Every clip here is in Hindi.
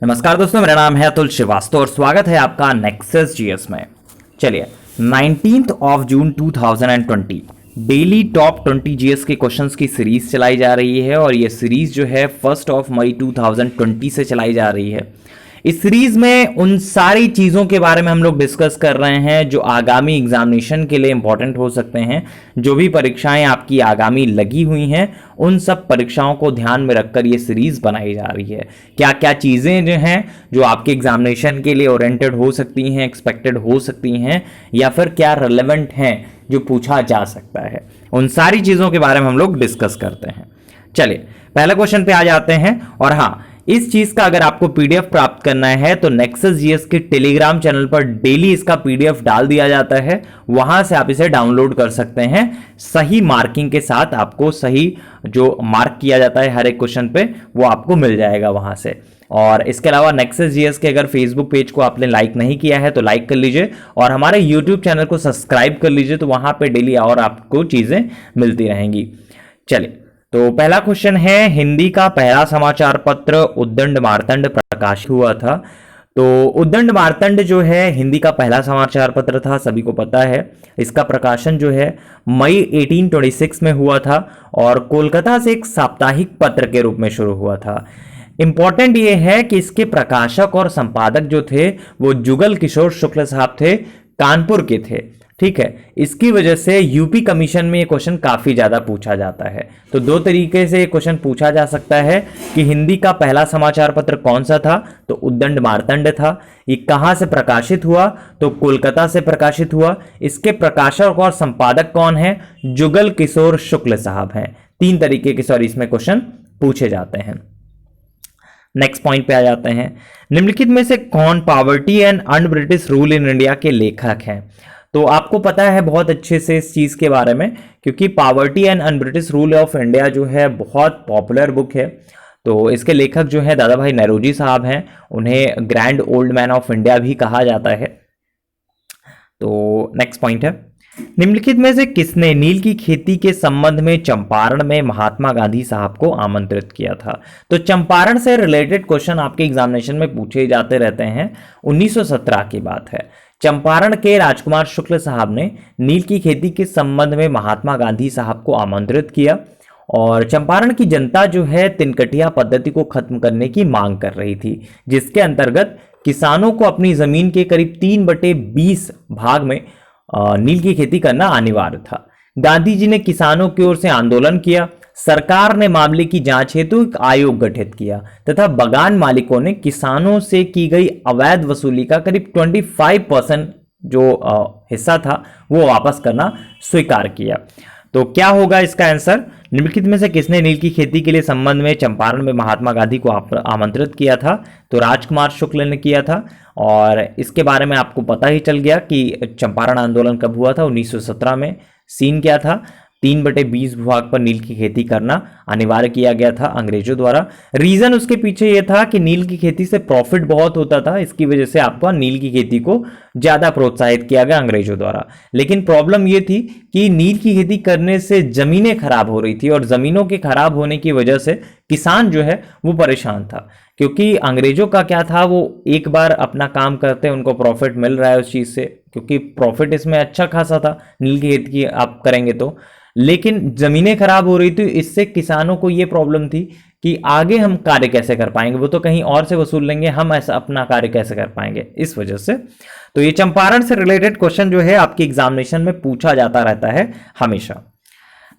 नमस्कार दोस्तों, मेरा नाम है अतुल श्रीवास्तव और स्वागत है आपका नेक्सस जीएस में। चलिए, 19 जून 2020 डेली टॉप 20 जीएस के क्वेश्चंस की सीरीज चलाई जा रही है और ये सीरीज जो है 1 मई 2020 से चलाई जा रही है। इस सीरीज में उन सारी चीज़ों के बारे में हम लोग डिस्कस कर रहे हैं जो आगामी एग्जामिनेशन के लिए इंपॉर्टेंट हो सकते हैं। जो भी परीक्षाएं आपकी आगामी लगी हुई हैं उन सब परीक्षाओं को ध्यान में रखकर ये सीरीज बनाई जा रही है। क्या क्या चीज़ें जो हैं जो आपके एग्जामिनेशन के लिए ओरिएंटेड हो सकती हैं, एक्सपेक्टेड हो सकती हैं, या फिर क्या रिलेवेंट हैं जो पूछा जा सकता है, उन सारी चीज़ों के बारे में हम लोग डिस्कस करते हैं। चलिए, पहले क्वेश्चन पे आ जाते हैं। और हाँ, इस चीज का अगर आपको पीडीएफ प्राप्त करना है तो नेक्सस जीएस के टेलीग्राम चैनल पर डेली इसका पीडीएफ डाल दिया जाता है, वहां से आप इसे डाउनलोड कर सकते हैं। सही मार्किंग के साथ आपको सही जो मार्क किया जाता है हर एक क्वेश्चन पे वो आपको मिल जाएगा वहां से। और इसके अलावा नेक्सस जीएस के अगर फेसबुक पेज को आपने लाइक नहीं किया है तो लाइक कर लीजिए और हमारे यूट्यूब चैनल को सब्सक्राइब कर लीजिए, तो वहां पे डेली और आपको चीजें मिलती रहेंगी। चलिए, तो पहला क्वेश्चन है, हिंदी का पहला समाचार पत्र उद्दंड मार्तंड प्रकाशित हुआ था। तो उद्दंड मार्तंड जो है हिंदी का पहला समाचार पत्र था, सभी को पता है। इसका प्रकाशन जो है मई 1826 में हुआ था और कोलकाता से एक साप्ताहिक पत्र के रूप में शुरू हुआ था। इंपॉर्टेंट ये है कि इसके प्रकाशक और संपादक जो थे वो जुगल किशोर शुक्ल साहब थे, कानपुर के थे। ठीक है, इसकी वजह से यूपी कमीशन में ये क्वेश्चन काफी ज्यादा पूछा जाता है। तो दो तरीके से ये क्वेश्चन पूछा जा सकता है कि हिंदी का पहला समाचार पत्र कौन सा था, तो उद्दंड मार्तंड था। ये कहां से प्रकाशित हुआ, तो कोलकाता से प्रकाशित हुआ। इसके प्रकाशक और संपादक कौन है, जुगल किशोर शुक्ल साहब हैं। तीन तरीके के इसमें क्वेश्चन पूछे जाते हैं। नेक्स्ट पॉइंट पे आ जाते हैं, निम्नलिखित में से कौन poverty and un British rule in India के लेखक हैं। तो आपको पता है बहुत अच्छे से इस चीज के बारे में, क्योंकि poverty and un British rule of India जो है बहुत पॉपुलर बुक है। तो इसके लेखक जो है दादा भाई नौरोजी साहब हैं, उन्हें grand old man of India भी कहा जाता है। तो नेक्स्ट पॉइंट है, निम्नलिखित में से किसने नील की खेती के संबंध में चंपारण में महात्मा गांधी साहब को आमंत्रित किया था। तो चंपारण से रिलेटेड क्वेश्चन आपके एग्जामिनेशन में पूछे जाते रहते हैं। 1917 की बात है, चंपारण के राजकुमार शुक्ल साहब ने नील की खेती के संबंध में महात्मा गांधी साहब को आमंत्रित किया और चंपारण की जनता जो है तिनकटिया पद्धति को खत्म करने की मांग कर रही थी, जिसके अंतर्गत किसानों को अपनी जमीन के करीब 3/20 भाग में नील की खेती करना अनिवार्य था। गांधी जी ने किसानों की ओर से आंदोलन किया। सरकार ने मामले की जांच हेतु एक आयोग गठित किया तथा बागान मालिकों ने किसानों से की गई अवैध वसूली का करीब 25% जो हिस्सा था वो वापस करना स्वीकार किया। तो क्या होगा इसका आंसर, निम्नलिखित में से किसने नील की खेती के लिए संबंध में चंपारण में महात्मा गांधी को आमंत्रित किया था। तो राजकुमार शुक्ल ने किया था। और इसके बारे में आपको पता ही चल गया कि चंपारण आंदोलन कब हुआ था, 1917 में। सीन क्या था, 3/20 भूभाग पर नील की खेती करना अनिवार्य किया गया था अंग्रेजों द्वारा। रीजन उसके पीछे यह था कि नील की खेती से प्रॉफिट बहुत होता था, इसकी वजह से आपको नील की खेती को ज्यादा प्रोत्साहित किया गया अंग्रेजों द्वारा। लेकिन प्रॉब्लम यह थी कि नील की खेती करने से जमीनें खराब हो रही थी और जमीनों के खराब होने की वजह से किसान जो है वो परेशान था, क्योंकि अंग्रेजों का क्या था, वो एक बार अपना काम करते हैं, उनको प्रॉफिट मिल रहा है उस चीज से, क्योंकि प्रॉफिट इसमें अच्छा खासा था नील की खेती की आप करेंगे तो। लेकिन जमीनें खराब हो रही थी, इससे किसानों को यह प्रॉब्लम थी कि आगे हम कार्य कैसे कर पाएंगे, वो तो कहीं और से वसूल लेंगे, हम ऐसा अपना कार्य कैसे कर पाएंगे, इस वजह से। तो ये चंपारण से रिलेटेड क्वेश्चन जो है आपके एग्जामिनेशन में पूछा जाता रहता है हमेशा।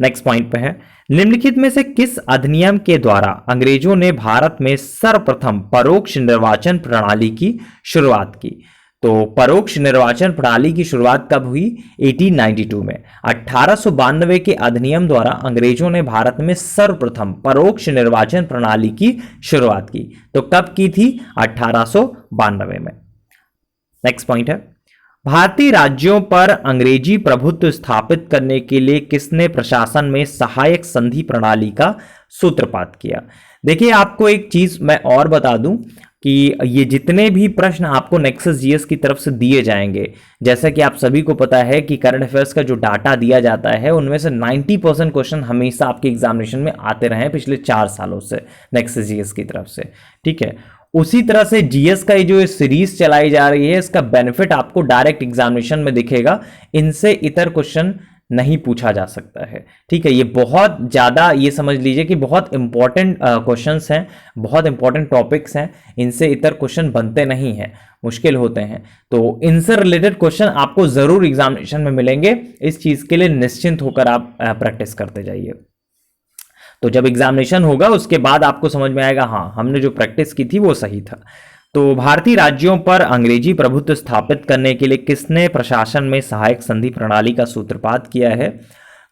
नेक्स्ट पॉइंट पे है, निम्नलिखित में से किस अधिनियम के द्वारा अंग्रेजों ने भारत में सर्वप्रथम परोक्ष निर्वाचन प्रणाली की शुरुआत की। तो परोक्ष निर्वाचन प्रणाली की शुरुआत कब हुई, 1892 में। 1892 के अधिनियम द्वारा अंग्रेजों ने भारत में सर्वप्रथम परोक्ष निर्वाचन प्रणाली की शुरुआत की। तो कब की थी, 1892 में। नेक्स्ट पॉइंट है, भारतीय राज्यों पर अंग्रेजी प्रभुत्व स्थापित करने के लिए किसने प्रशासन में सहायक संधि प्रणाली का सूत्रपात किया। देखिए, आपको एक चीज मैं और बता दूं कि ये जितने भी प्रश्न आपको नेक्सस जीएस की तरफ से दिए जाएंगे, जैसा कि आप सभी को पता है कि करंट अफेयर्स का जो डाटा दिया जाता है उनमें से 90% क्वेश्चन हमेशा आपके एग्जामिनेशन में आते रहे हैं पिछले 4 सालों से नेक्सस जीएस की तरफ से। ठीक है, उसी तरह से जीएस का ये जो सीरीज चलाई जा रही है, इसका बेनिफिट आपको डायरेक्ट एग्जामिनेशन में दिखेगा, इनसे इतर क्वेश्चन नहीं पूछा जा सकता है। ठीक है, ये बहुत ज़्यादा, ये समझ लीजिए कि बहुत इंपॉर्टेंट क्वेश्चंस हैं, बहुत इंपॉर्टेंट टॉपिक्स हैं, इनसे इतर क्वेश्चन बनते नहीं हैं, मुश्किल होते हैं। तो इनसे रिलेटेड क्वेश्चन आपको ज़रूर एग्जामिनेशन में मिलेंगे, इस चीज़ के लिए निश्चिंत होकर आप प्रैक्टिस करते जाइए। तो जब एग्जामिनेशन होगा उसके बाद आपको समझ में आएगा हाँ हमने जो प्रैक्टिस की थी वो सही था। तो भारतीय राज्यों पर अंग्रेजी प्रभुत्व स्थापित करने के लिए किसने प्रशासन में सहायक संधि प्रणाली का सूत्रपात किया है?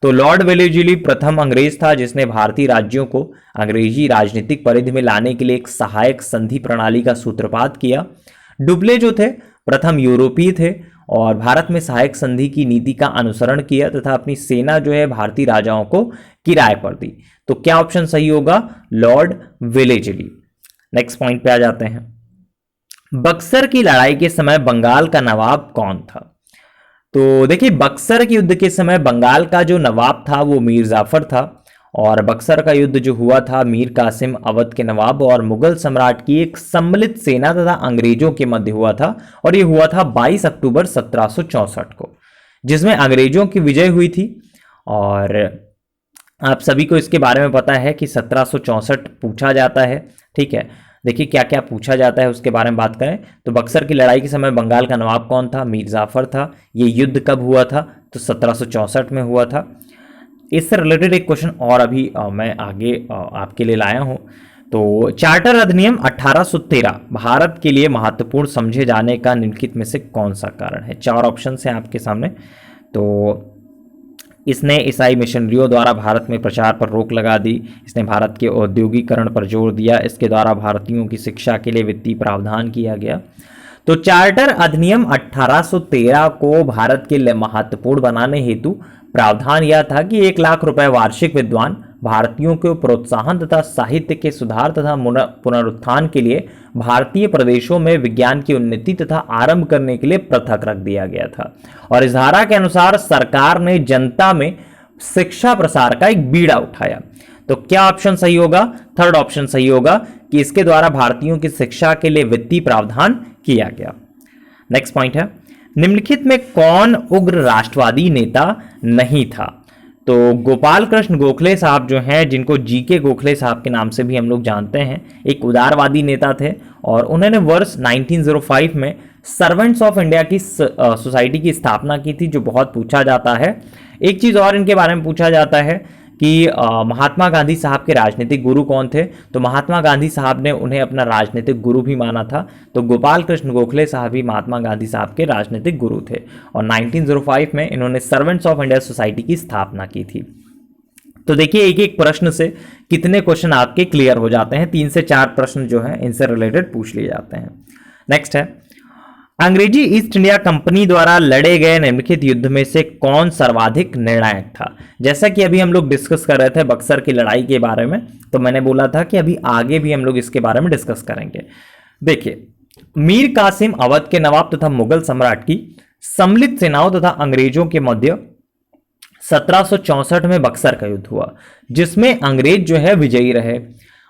तो लॉर्ड वेलेस्ली प्रथम अंग्रेज था जिसने भारतीय राज्यों को अंग्रेजी राजनीतिक परिधि में लाने के लिए एक सहायक संधि प्रणाली का सूत्रपात किया। डुप्ले जो थे प्रथम यूरोपीय थे और भारत में सहायक संधि की नीति का अनुसरण किया तथा अपनी सेना जो है भारतीय राजाओं को किराए पर दी। तो क्या ऑप्शन सही होगा? Lord Wellesley. नेक्स्ट पॉइंट पे आ जाते हैं। बक्सर की लड़ाई के समय बंगाल का नवाब कौन था? तो देखिए, बक्सर के युद्ध के समय बंगाल का जो नवाब था वो मीर जाफर था और बक्सर का युद्ध जो हुआ था मीर कासिम अवध के नवाब और मुगल सम्राट की एक सम्मिलित सेना तथा अंग्रेजों के मध्य हुआ था और ये हुआ था 22 अक्टूबर 1764 को, जिसमें अंग्रेजों की विजय हुई थी। और आप सभी को इसके बारे में पता है कि 1764 पूछा जाता है। ठीक है, देखिए क्या क्या पूछा जाता है उसके बारे में बात करें तो बक्सर की लड़ाई के समय बंगाल का नवाब कौन था? मीर जाफर था। ये युद्ध कब हुआ था? तो 1764 में हुआ था। इससे रिलेटेड एक क्वेश्चन और अभी मैं आगे आपके लिए लाया हूं। तो चार्टर अधिनियम 1813 भारत के लिए महत्वपूर्ण समझे जाने का निम्नलिखित में से कौन सा कारण है? 4 ऑप्शन हैं आपके सामने। तो इसने ईसाई मिशनरियों द्वारा भारत में प्रचार पर रोक लगा दी, इसने भारत के औद्योगिकरण पर जोर दिया, इसके द्वारा भारतीयों की शिक्षा के लिए वित्तीय प्रावधान किया गया। तो चार्टर अधिनियम 1813 को भारत के लिए महत्वपूर्ण बनाने हेतु प्रावधान यह था कि 1 लाख रुपए वार्षिक विद्वान भारतीयों के प्रोत्साहन तथा साहित्य के सुधार तथा पुनरुत्थान के लिए भारतीय प्रदेशों में विज्ञान की उन्नति तथा आरंभ करने के लिए पृथक रख दिया गया था। और इस धारा के अनुसार सरकार ने जनता में शिक्षा प्रसार का एक बीड़ा उठाया। तो क्या ऑप्शन सही होगा? थर्ड ऑप्शन सही होगा कि इसके द्वारा भारतीयों की शिक्षा के लिए वित्तीय प्रावधान किया गया। नेक्स्ट पॉइंट है, निम्नलिखित में कौन उग्र राष्ट्रवादी नेता नहीं था? तो गोपाल कृष्ण गोखले साहब जो हैं, जिनको जीके गोखले साहब के नाम से भी हम लोग जानते हैं, एक उदारवादी नेता थे और उन्होंने वर्ष 1905 में सर्वेंट्स ऑफ इंडिया की सोसाइटी की स्थापना की थी, जो बहुत पूछा जाता है। एक चीज़ और इनके बारे में पूछा जाता है कि महात्मा गांधी साहब के राजनीतिक गुरु कौन थे? तो महात्मा गांधी साहब ने उन्हें अपना राजनीतिक गुरु भी माना था। तो गोपाल कृष्ण गोखले साहब भी महात्मा गांधी साहब के राजनीतिक गुरु थे और 1905 में इन्होंने सर्वेंट्स ऑफ इंडिया सोसाइटी की स्थापना की थी। तो देखिए, एक एक प्रश्न से कितने क्वेश्चन आपके क्लियर हो जाते हैं। 3 से 4 प्रश्न जो हैं इनसे रिलेटेड पूछ लिए जाते हैं। नेक्स्ट है, अंग्रेजी ईस्ट इंडिया कंपनी द्वारा लड़े गए निम्नलिखित युद्ध में से कौन सर्वाधिक निर्णायक था? जैसा कि अभी हम लोग डिस्कस कर रहे थे बक्सर की लड़ाई के बारे में, तो मैंने बोला था कि अभी आगे भी हम लोग इसके बारे में डिस्कस करेंगे। देखिए, मीर कासिम अवध के नवाब तथा मुगल सम्राट की सम्मिलित सेनाओं तथा अंग्रेजों के मध्य 1764 में बक्सर का युद्ध हुआ, जिसमें अंग्रेज जो है विजयी रहे।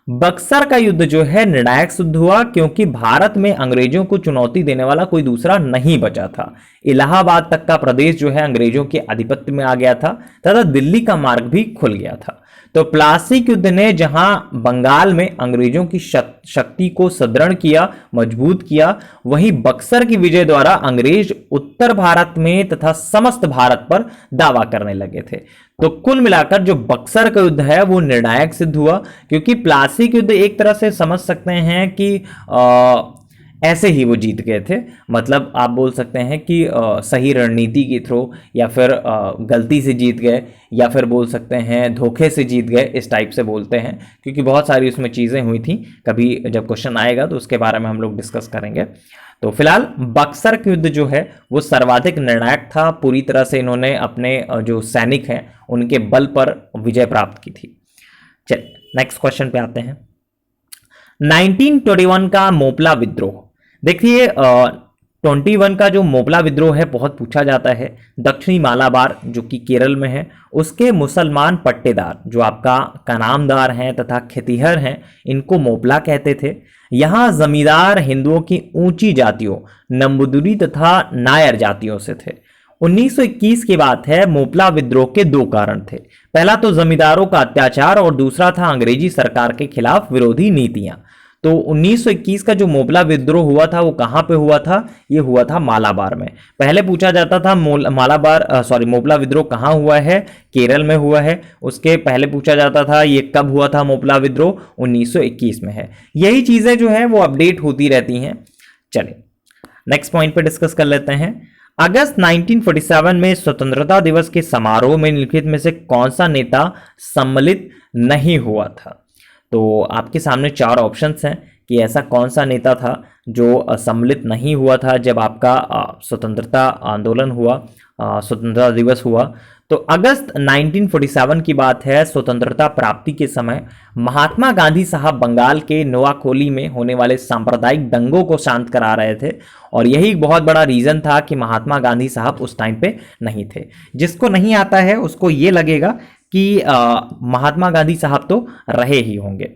बक्सर का युद्ध जो है निर्णायक सिद्ध हुआ क्योंकि भारत में अंग्रेजों को चुनौती देने वाला कोई दूसरा नहीं बचा था। इलाहाबाद तक का प्रदेश जो है अंग्रेजों के आधिपत्य में आ गया था तथा दिल्ली का मार्ग भी खुल गया था। तो प्लासी युद्ध ने जहां बंगाल में अंग्रेजों की शक्ति को सुदृढ़ किया, मजबूत किया, वहीं बक्सर की विजय द्वारा अंग्रेज उत्तर भारत में तथा समस्त भारत पर दावा करने लगे थे। तो कुल मिलाकर जो बक्सर का युद्ध है वो निर्णायक सिद्ध हुआ, क्योंकि प्लासी युद्ध एक तरह से समझ सकते हैं कि ऐसे ही वो जीत गए थे। मतलब आप बोल सकते हैं कि सही रणनीति के थ्रू, या फिर गलती से जीत गए, या फिर बोल सकते हैं धोखे से जीत गए, इस टाइप से बोलते हैं, क्योंकि बहुत सारी उसमें चीज़ें हुई थी। कभी जब क्वेश्चन आएगा तो उसके बारे में हम लोग डिस्कस करेंगे। तो फिलहाल बक्सर का युद्ध जो है वो सर्वाधिक निर्णायक था। पूरी तरह से इन्होंने अपने जो सैनिक हैं उनके बल पर विजय प्राप्त की थी। चलिए नेक्स्ट क्वेश्चन पे आते हैं। 1921 का मोपला विद्रोह। देखिए 21 का जो मोपला विद्रोह है बहुत पूछा जाता है। दक्षिणी मालाबार जो कि केरल में है, उसके मुसलमान पट्टेदार जो आपका कनामदार हैं तथा खेतिहर हैं, इनको मोपला कहते थे। यहां जमींदार हिंदुओं की ऊंची जातियों नंबूदिरी तथा नायर जातियों से थे। 1921 की बात है। मोपला विद्रोह के दो कारण थे। पहला तो जमींदारों का अत्याचार और दूसरा था अंग्रेजी सरकार के खिलाफ विरोधी नीतियां। तो 1921 का जो मोपला विद्रोह हुआ था वो कहां पे हुआ था? ये हुआ था मालाबार में। पहले पूछा जाता था मोपला विद्रोह कहां हुआ है? केरल में हुआ है। उसके पहले पूछा जाता था ये कब हुआ था मोपला विद्रोह? 1921 में है। यही चीजें जो है वो अपडेट होती रहती हैं। चलिए नेक्स्ट पॉइंट पे डिस्कस कर लेते हैं। अगस्त 1947 में स्वतंत्रता दिवस के समारोह में निम्नलिखित में से कौन सा नेता सम्मिलित नहीं हुआ था? तो आपके सामने चार ऑप्शंस हैं कि ऐसा कौन सा नेता था जो सम्मिलित नहीं हुआ था जब आपका स्वतंत्रता आंदोलन हुआ, स्वतंत्रता दिवस हुआ। तो अगस्त 1947 की बात है। स्वतंत्रता प्राप्ति के समय महात्मा गांधी साहब बंगाल के नोआकोली में होने वाले सांप्रदायिक दंगों को शांत करा रहे थे और यही एक बहुत बड़ा रीजन था कि महात्मा गांधी साहब उस टाइम पे नहीं थे। जिसको नहीं आता है उसको ये लगेगा कि महात्मा गांधी साहब तो रहे ही होंगे।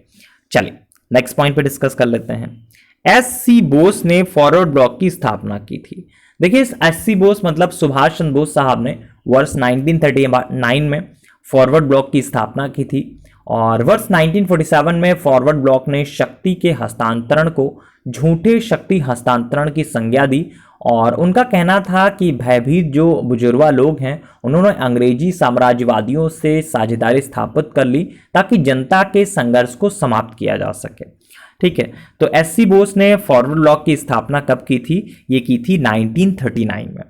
चलिए नेक्स्ट पॉइंट पे डिस्कस कर लेते हैं। एस.सी. बोस ने फॉरवर्ड ब्लॉक की स्थापना की थी। देखिए इस एस.सी. बोस मतलब सुभाष चंद्र बोस साहब ने वर्ष 1939 में फॉरवर्ड ब्लॉक की स्थापना की थी और वर्ष 1947 में फॉरवर्ड ब्लॉक ने शक्ति के हस्तांतरण को झूठे शक्ति हस्तांतरण की संज्ञा दी और उनका कहना था कि भयभीत जो बुजुर्गा लोग हैं उन्होंने अंग्रेजी साम्राज्यवादियों से साझेदारी स्थापित कर ली ताकि जनता के संघर्ष को समाप्त किया जा सके। ठीक है, तो एस.सी. बोस ने फॉरवर्ड ब्लॉक की स्थापना कब की थी? ये की थी 1939 में।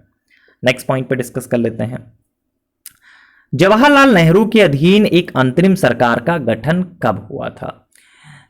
नेक्स्ट पॉइंट पे डिस्कस कर लेते हैं। जवाहरलाल नेहरू के अधीन एक अंतरिम सरकार का गठन कब हुआ था?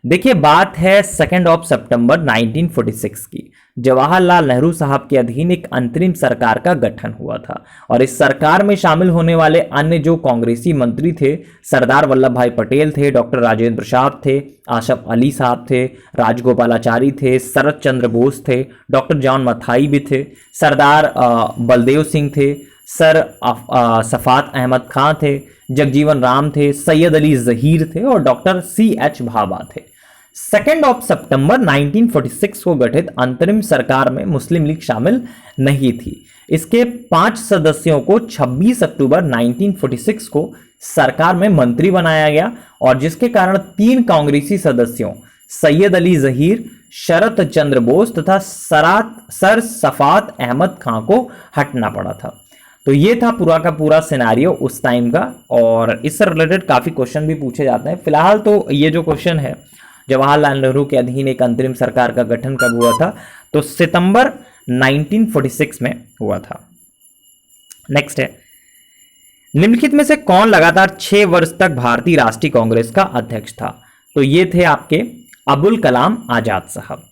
देखिए बात है 2 सितंबर 1946 की। जवाहरलाल नेहरू साहब के अधीन एक अंतरिम सरकार का गठन हुआ था और इस सरकार में शामिल होने वाले अन्य जो कांग्रेसी मंत्री थे, सरदार वल्लभ भाई पटेल थे, डॉक्टर राजेंद्र प्रसाद थे, आशफ अली साहब थे, राजगोपालाचारी थे, शरद चंद्र बोस थे, डॉक्टर जॉन मथाई भी थे, सरदार बलदेव सिंह थे, सर सफात अहमद खां थे, जगजीवन राम थे, सैयद अली जहीर थे और डॉक्टर C.H. भाभा थे। 2 सितंबर 1946 को गठित अंतरिम सरकार में मुस्लिम लीग शामिल नहीं थी। इसके 5 सदस्यों को 26 अक्टूबर 1946 को सरकार में मंत्री बनाया गया और जिसके कारण 3 कांग्रेसी सदस्यों सैयद अली जहीर, शरद चंद्र बोस तथा सर सफात अहमद खां को हटना पड़ा था। तो ये था पूरा का पूरा सिनेरियो उस टाइम का और इससे रिलेटेड काफ़ी क्वेश्चन भी पूछे जाते हैं। फिलहाल तो ये जो क्वेश्चन है जवाहरलाल नेहरू के अधीन एक अंतरिम सरकार का गठन कब हुआ था? तो सितंबर 1946 में हुआ था। नेक्स्ट है, निम्नलिखित में से कौन लगातार 6 वर्ष तक भारतीय राष्ट्रीय कांग्रेस का अध्यक्ष था? तो ये थे आपके अबुल कलाम आजाद साहब।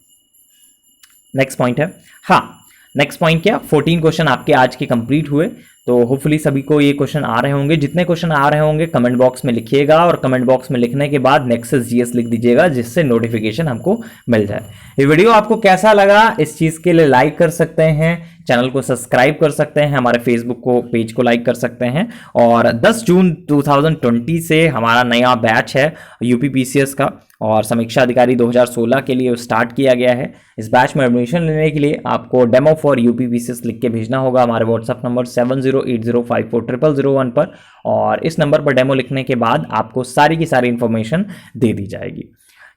नेक्स्ट पॉइंट है, हाँ नेक्स्ट पॉइंट क्या, 14 क्वेश्चन आपके आज के कंप्लीट हुए। तो होपफुली सभी को ये क्वेश्चन आ रहे होंगे। जितने क्वेश्चन आ रहे होंगे कमेंट बॉक्स में लिखिएगा और कमेंट बॉक्स में लिखने के बाद नेक्सस जीएस लिख दीजिएगा जिससे नोटिफिकेशन हमको मिल जाए। ये वीडियो आपको कैसा लगा इस चीज़ के लिए लाइक कर सकते हैं, चैनल को सब्सक्राइब कर सकते हैं, हमारे फेसबुक को पेज को लाइक कर सकते हैं और 10 जून 2020 से हमारा नया बैच है यूपीपीसीएस का और समीक्षा अधिकारी 2016 के लिए स्टार्ट किया गया है। इस बैच में एडमिशन लेने के लिए आपको डेमो फॉर यूपीपीसीएस लिख के भेजना होगा हमारे व्हाट्सएप नंबर 7080540001 पर और इस नंबर पर डेमो लिखने के बाद आपको सारी की सारी इन्फॉर्मेशन दे दी जाएगी।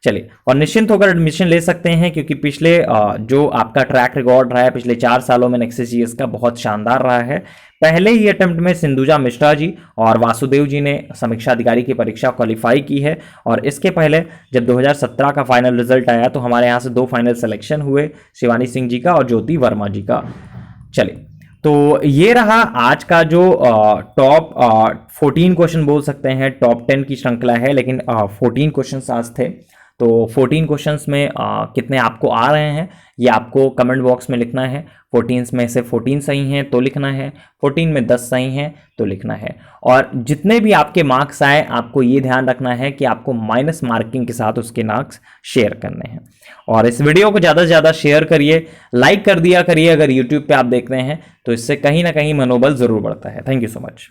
चलिए और निश्चिंत होकर एडमिशन ले सकते हैं क्योंकि पिछले जो आपका ट्रैक रिकॉर्ड रहा है पिछले 4 सालों में नेक्सस जीएस का बहुत शानदार रहा है। पहले ही अटेम्प्ट में सिंधुजा मिश्रा जी और वासुदेव जी ने समीक्षा अधिकारी की परीक्षा क्वालिफाई की है और इसके पहले जब 2017 का फाइनल रिजल्ट आया तो हमारे यहाँ से 2 फाइनल सिलेक्शन हुए, शिवानी सिंह जी का और ज्योति वर्मा जी का। चलिए तो ये रहा आज का जो टॉप 14 क्वेश्चन बोल सकते हैं, टॉप 10 की श्रृंखला है लेकिन 14 क्वेश्चन आज थे। तो 14 क्वेश्चंस में कितने आपको आ रहे हैं ये आपको कमेंट बॉक्स में लिखना है। 14 में से 14 सही हैं तो लिखना है, 14 में 10 सही हैं तो लिखना है और जितने भी आपके मार्क्स आए आपको ये ध्यान रखना है कि आपको माइनस मार्किंग के साथ उसके मार्क्स शेयर करने हैं। और इस वीडियो को ज़्यादा से ज़्यादा शेयर करिए, लाइक कर दिया करिए अगर यूट्यूब पे आप देख रहे हैं तो इससे कहीं ना कहीं मनोबल ज़रूर बढ़ता है। Thank you so much.